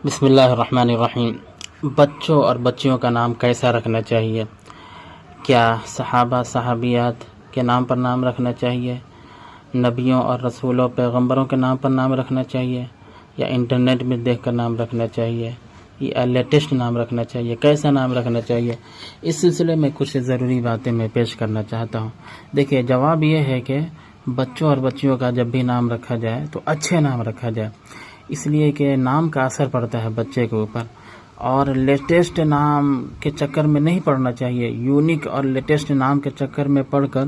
بسم اللہ الرحمن الرحیم۔ بچوں اور بچیوں کا نام کیسا رکھنا چاہیے؟ کیا صحابہ صحابیات کے نام پر نام رکھنا چاہیے؟ نبیوں اور رسولوں پیغمبروں کے نام پر نام رکھنا چاہیے؟ یا انٹرنیٹ میں دیکھ کر نام رکھنا چاہیے؟ یا لیٹسٹ نام رکھنا چاہیے؟ کیسا نام رکھنا چاہیے؟ اس سلسلے میں کچھ ضروری باتیں میں پیش کرنا چاہتا ہوں۔ دیکھیے، جواب یہ ہے کہ بچوں اور بچیوں کا جب بھی نام رکھا جائے تو اچھے نام رکھا جائے، اس لیے کہ نام کا اثر پڑتا ہے بچے کے اوپر، اور لیٹسٹ نام کے چکر میں نہیں پڑنا چاہیے۔ یونیک اور لیٹسٹ نام کے چکر میں پڑھ کر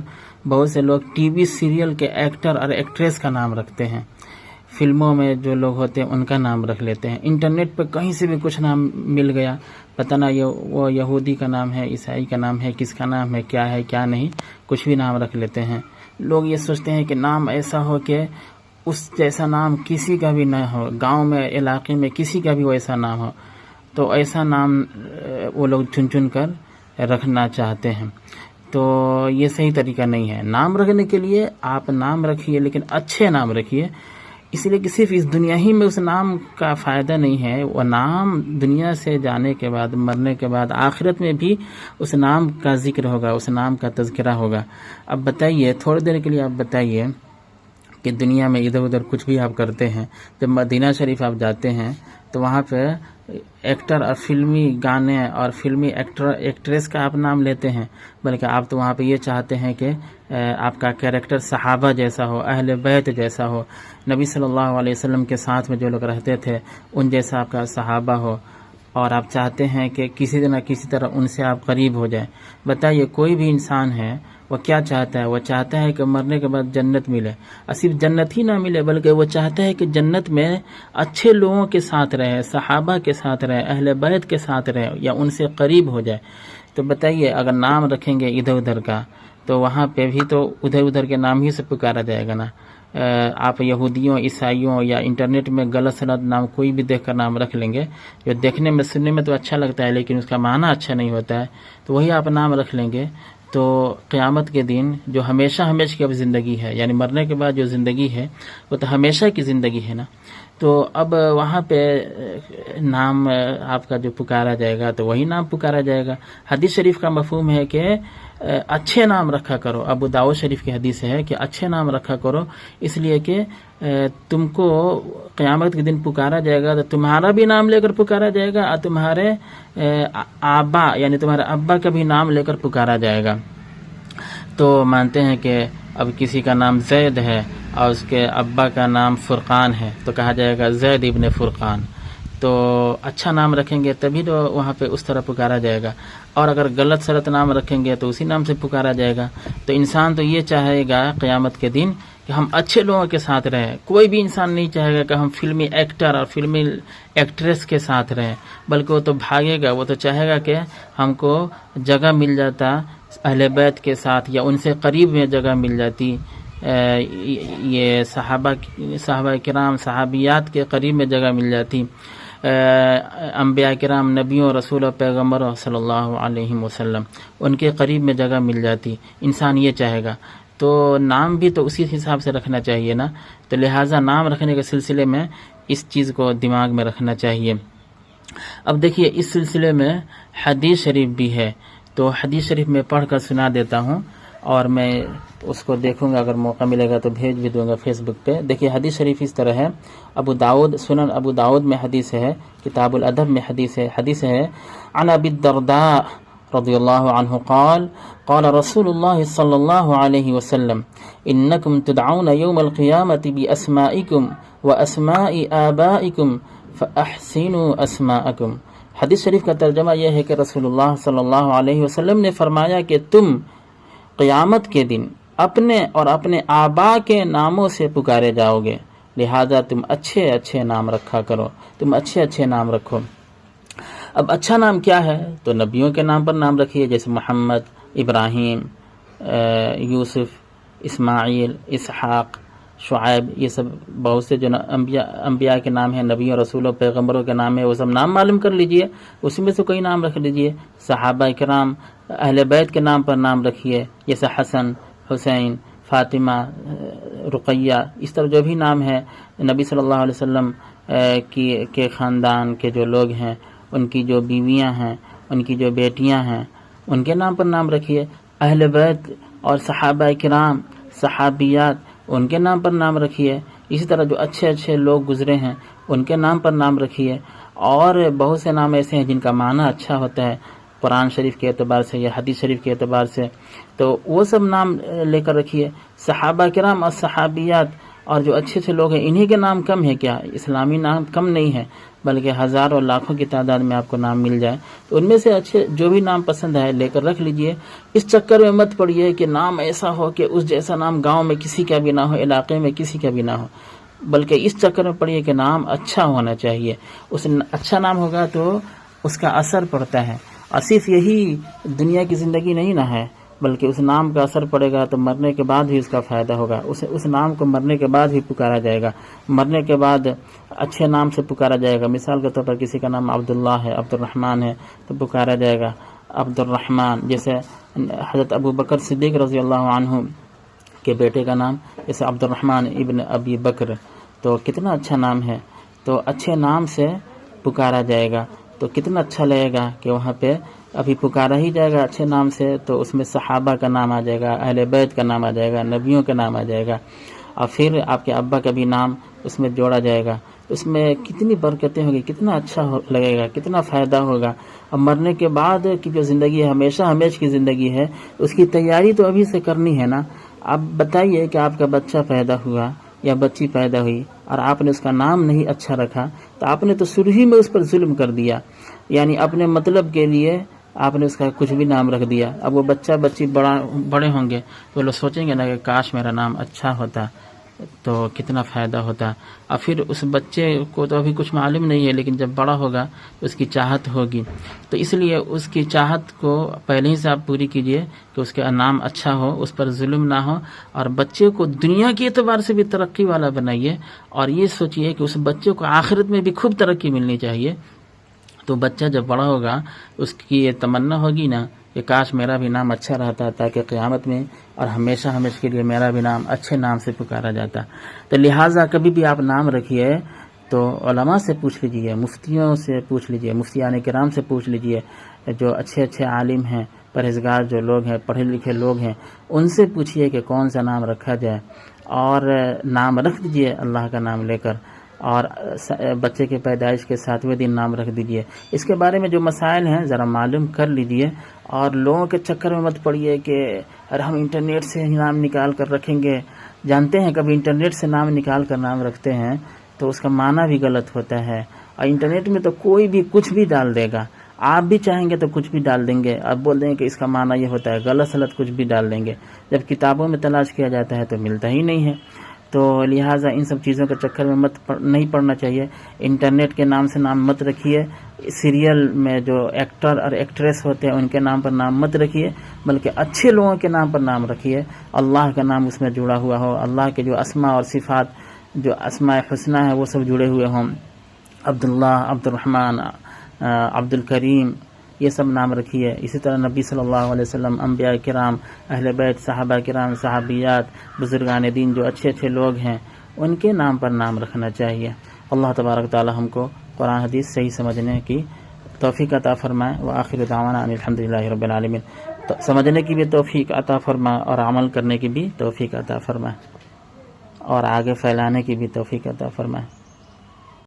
بہت سے لوگ ٹی وی سیریل کے ایکٹر اور ایکٹریس کا نام رکھتے ہیں، فلموں میں جو لوگ ہوتے ہیں ان کا نام رکھ لیتے ہیں، انٹرنیٹ پہ کہیں سے بھی کچھ نام مل گیا، پتہ نہ وہ یہودی کا نام ہے، عیسائی کا نام ہے، کس کا نام ہے کیا نہیں، کچھ بھی نام رکھ لیتے ہیں۔ لوگ یہ سوچتے ہیں کہ نام ایسا ہو کہ اس جیسا نام کسی کا بھی نہ ہو، گاؤں میں علاقے میں کسی کا بھی ویسا نام ہو، تو ایسا نام وہ لوگ چن کر رکھنا چاہتے ہیں۔ تو یہ صحیح طریقہ نہیں ہے۔ نام رکھنے کے لیے آپ نام رکھیے، لیکن اچھے نام رکھیے، اس لیے کہ صرف اس دنیا ہی میں اس نام کا فائدہ نہیں ہے، وہ نام دنیا سے جانے کے بعد، مرنے کے بعد، آخرت میں بھی اس نام کا ذکر ہوگا، اس نام کا تذکرہ ہوگا۔ اب بتائیے، تھوڑی دیر کے لیے آپ بتائیے کہ دنیا میں ادھر ادھر کچھ بھی آپ کرتے ہیں، جب مدینہ شریف آپ جاتے ہیں تو وہاں پہ ایکٹر اور فلمی گانے اور فلمی ایکٹریس کا آپ نام لیتے ہیں، بلکہ آپ تو وہاں پہ یہ چاہتے ہیں کہ آپ کا کیریکٹر صحابہ جیسا ہو، اہل بیت جیسا ہو، نبی صلی اللہ علیہ وسلم کے ساتھ میں جو لوگ رہتے تھے ان جیسا آپ کا صحابہ ہو، اور آپ چاہتے ہیں کہ کسی نہ کسی طرح ان سے آپ قریب ہو جائیں۔ بتائیے، کوئی بھی انسان ہے وہ کیا چاہتا ہے؟ وہ چاہتا ہے کہ مرنے کے بعد جنت ملے، اور صرف جنت ہی نہ ملے بلکہ وہ چاہتا ہے کہ جنت میں اچھے لوگوں کے ساتھ رہے، صحابہ کے ساتھ رہے، اہل بیت کے ساتھ رہے، یا ان سے قریب ہو جائے۔ تو بتائیے، اگر نام رکھیں گے ادھر ادھر کا تو وہاں پہ بھی تو ادھر ادھر کے نام ہی سے پکارا جائے گا نا۔ آپ یہودیوں، عیسائیوں یا انٹرنیٹ میں غلط سلط نام کوئی بھی دیکھ کر نام رکھ لیں گے، جو دیکھنے میں سننے میں تو اچھا لگتا ہے لیکن اس کا معنی اچھا نہیں ہوتا ہے، تو وہی آپ نام رکھ لیں گے، تو قیامت کے دن جو ہمیشہ کی اب زندگی ہے، یعنی مرنے کے بعد جو زندگی ہے وہ تو ہمیشہ کی زندگی ہے نا، تو اب وہاں پہ نام آپ کا جو پکارا جائے گا تو وہی نام پکارا جائے گا۔ حدیث شریف کا مفہوم ہے کہ اچھے نام رکھا کرو۔ ابو داؤد شریف کی حدیث ہے کہ اچھے نام رکھا کرو، اس لیے کہ تم کو قیامت کے دن پکارا جائے گا تو تمہارا بھی نام لے کر پکارا جائے گا، اور تمہارے آبا یعنی تمہارے ابا کا بھی نام لے کر پکارا جائے گا۔ تو مانتے ہیں کہ اب کسی کا نام زید ہے اور اس کے ابا کا نام فرقان ہے تو کہا جائے گا زید ابن فرقان، تو اچھا نام رکھیں گے تبھی تو وہاں پہ اس طرح پکارا جائے گا، اور اگر غلط سلط نام رکھیں گے تو اسی نام سے پکارا جائے گا۔ تو انسان تو یہ چاہے گا قیامت کے دن کہ ہم اچھے لوگوں کے ساتھ رہیں، کوئی بھی انسان نہیں چاہے گا کہ ہم فلمی ایکٹر اور فلمی ایکٹریس کے ساتھ رہیں، بلکہ وہ تو بھاگے گا، وہ تو چاہے گا کہ ہم کو جگہ مل جاتا اہل بیت کے ساتھ، یا ان سے قریب میں جگہ مل جاتی، یہ صحابہ کرام صحابیات کے قریب میں جگہ مل جاتی، انبیاء کرام نبیوں رسولوں پیغمبروں صلی اللہ علیہ وسلم ان کے قریب میں جگہ مل جاتی، انسان یہ چاہے گا۔ تو نام بھی تو اسی حساب سے رکھنا چاہیے نا، تو لہٰذا نام رکھنے کے سلسلے میں اس چیز کو دماغ میں رکھنا چاہیے۔ اب دیکھیے، اس سلسلے میں حدیث شریف بھی ہے، تو حدیث شریف میں پڑھ کر سنا دیتا ہوں، اور میں اس کو دیکھوں گا، اگر موقع ملے گا تو بھیج بھی دوں گا فیس بک پہ۔ دیکھیے، حدیث شریف اس طرح ہے، سنن ابو داؤد میں حدیث ہے، کتاب الادب میں حدیث ہے عن ابی الدرداء رضی اللہ عنہ قال قال رسول اللہ صلی اللہ علیہ وسلم انکم تدعون یوم القیامت باسمائکم واسماء آبائکم فاحسنوا اسماءکم۔ حدیث شریف کا ترجمہ یہ ہے کہ رسول اللہ صلی اللہ علیہ وسلم نے فرمایا کہ تم قیامت کے دن اپنے اور اپنے آبا کے ناموں سے پکارے جاؤ گے، لہذا تم اچھے اچھے نام رکھا کرو، تم اچھے اچھے نام رکھو۔ اب اچھا نام کیا ہے؟ تو نبیوں کے نام پر نام رکھیے، جیسے محمد، ابراہیم، یوسف، اسماعیل، اسحاق، شعیب، یہ سب بہت سے جو انبیاء کے نام ہیں، نبیوں رسولوں پیغمبروں کے نام ہیں، وہ سب نام معلوم کر لیجئے، اسی میں سے کوئی نام رکھ لیجئے۔ صحابہ کرام اہل بیت کے نام پر نام رکھیے، جیسے حسن، حسین، فاطمہ، رقیہ، اس طرح جو بھی نام ہے، نبی صلی اللہ علیہ وسلم کے خاندان کے جو لوگ ہیں، ان کی جو بیویاں ہیں، ان کی جو بیٹیاں ہیں، ان کے نام پر نام رکھیے۔ اہل بیت اور صحابہ کرام، صحابیات، ان کے نام پر نام رکھیے۔ اسی طرح جو اچھے اچھے لوگ گزرے ہیں ان کے نام پر نام رکھیے۔ اور بہت سے نام ایسے ہیں جن کا معنی اچھا ہوتا ہے قرآن شریف کے اعتبار سے یا حدیث شریف کے اعتبار سے، تو وہ سب نام لے کر رکھیے۔ صحابہ کرام اور صحابیات اور جو اچھے اچھے لوگ ہیں، انہی کے نام کم ہے کیا؟ اسلامی نام کم نہیں ہے، بلکہ ہزاروں لاکھوں کی تعداد میں آپ کو نام مل جائے، تو ان میں سے اچھے جو بھی نام پسند ہے لے کر رکھ لیجئے۔ اس چکر میں مت پڑیے کہ نام ایسا ہو کہ اس جیسا نام گاؤں میں کسی کا بھی نہ ہو، علاقے میں کسی کا بھی نہ ہو، بلکہ اس چکر میں پڑیے کہ نام اچھا ہونا چاہیے۔ اس اچھا نام ہوگا تو اس کا اثر پڑتا ہے، اور صرف یہی دنیا کی زندگی نہیں نہ ہے، بلکہ اس نام کا اثر پڑے گا تو مرنے کے بعد بھی اس کا فائدہ ہوگا۔ اس نام کو مرنے کے بعد بھی پکارا جائے گا، مرنے کے بعد اچھے نام سے پکارا جائے گا۔ مثال کے طور پر کسی کا نام عبداللہ ہے، عبد الرحمن ہے، تو پکارا جائے گا عبد الرحمن۔ جیسے حضرت ابو بکر صدیق رضی اللہ عنہ کے بیٹے کا نام جیسے عبد الرحمن ابن ابی بکر، تو کتنا اچھا نام ہے، تو اچھے نام سے پکارا جائے گا تو کتنا اچھا لگے گا کہ وہاں پہ ابھی پکارا ہی جائے گا اچھے نام سے، تو اس میں صحابہ کا نام آ جائے گا، اہل بیت کا نام آ جائے گا، نبیوں کا نام آ جائے گا، اور پھر آپ کے ابا کا بھی نام اس میں جوڑا جائے گا۔ اس میں کتنی برکتیں ہوگی، کتنا اچھا لگے گا، کتنا فائدہ ہوگا۔ اور مرنے کے بعد کی جو زندگی ہے، ہمیشہ ہمیش کی زندگی ہے، اس کی تیاری تو ابھی سے کرنی ہے نا۔ آپ بتائیے کہ آپ کا بچہ پیدا ہوا یا بچی پیدا ہوئی اور آپ نے اس کا نام نہیں اچھا رکھا، تو آپ نے تو شروع ہی میں اس پر ظلم کر دیا، یعنی اپنے مطلب کے لیے آپ نے اس کا کچھ بھی نام رکھ دیا۔ اب وہ بچہ بچی بڑے ہوں گے تو وہ لوگ سوچیں گے نا کہ کاش میرا نام اچھا ہوتا تو کتنا فائدہ ہوتا۔ اور پھر اس بچے کو تو ابھی کچھ معلوم نہیں ہے، لیکن جب بڑا ہوگا اس کی چاہت ہوگی، تو اس لیے اس کی چاہت کو پہلے ہی سے آپ پوری کیجئے کہ اس کا نام اچھا ہو، اس پر ظلم نہ ہو، اور بچے کو دنیا کے اعتبار سے بھی ترقی والا بنائیے، اور یہ سوچئے کہ اس بچے کو آخرت میں بھی خوب ترقی ملنی چاہیے۔ تو بچہ جب بڑا ہوگا اس کی یہ تمنا ہوگی نا کہ کاش میرا بھی نام اچھا رہتا، تاکہ قیامت میں اور ہمیشہ ہمیشہ کے لیے میرا بھی نام اچھے نام سے پکارا جاتا۔ تو لہٰذا کبھی بھی آپ نام رکھیے تو علماء سے پوچھ لیجئے، مفتیوں سے پوچھ لیجئے، مفتیان کرام سے پوچھ لیجئے، جو اچھے اچھے عالم ہیں، پرہیزگار جو لوگ ہیں، پڑھے لکھے لوگ ہیں، ان سے پوچھئے کہ کون سا نام رکھا جائے، اور نام رکھ دیجئے اللہ کا نام لے کر، اور بچے کے پیدائش کے 7ویں دن نام رکھ دیجئے۔ اس کے بارے میں جو مسائل ہیں ذرا معلوم کر لیجئے، اور لوگوں کے چکر میں مت پڑیے کہ ہم انٹرنیٹ سے ہی نام نکال کر رکھیں گے۔ جانتے ہیں کبھی انٹرنیٹ سے نام نکال کر نام رکھتے ہیں تو اس کا معنی بھی غلط ہوتا ہے، اور انٹرنیٹ میں تو کوئی بھی کچھ بھی ڈال دے گا، آپ بھی چاہیں گے تو کچھ بھی ڈال دیں گے، آپ بول دیں گے کہ اس کا معنی یہ ہوتا ہے، غلط سلط کچھ بھی ڈال دیں گے، جب کتابوں میں تلاش کیا جاتا ہے تو ملتا ہی نہیں ہے۔ تو لہٰذا ان سب چیزوں کے چکر میں نہیں پڑنا چاہیے۔ انٹرنیٹ کے نام سے نام مت رکھیے، سیریل میں جو ایکٹر اور ایکٹریس ہوتے ہیں ان کے نام پر نام مت رکھیے، بلکہ اچھے لوگوں کے نام پر نام رکھیے، اللہ کا نام اس میں جڑا ہوا ہو، اللہ کے جو اسماء اور صفات، جو اسماء حسنی ہیں وہ سب جڑے ہوئے ہوں، عبداللہ، عبد الرحمن، عبد الکریم، یہ سب نام رکھیے۔ اسی طرح نبی صلی اللہ علیہ وسلم، انبیاء کرام، اہل بیت، صحابہ کرام، صحابیات، بزرگان دین جو اچھے اچھے لوگ ہیں ان کے نام پر نام رکھنا چاہیے۔ اللہ تبارک تعالی ہم کو قرآن حدیث صحیح سمجھنے کی توفیق عطا فرمائے۔ وآخر دعوانا ان الحمدللہ رب العالمین۔ تو سمجھنے کی بھی توفیق عطا فرمائے اور عمل کرنے کی بھی توفیق عطا فرمائے، اور آگے پھیلانے کی بھی توفیق عطا فرمائے۔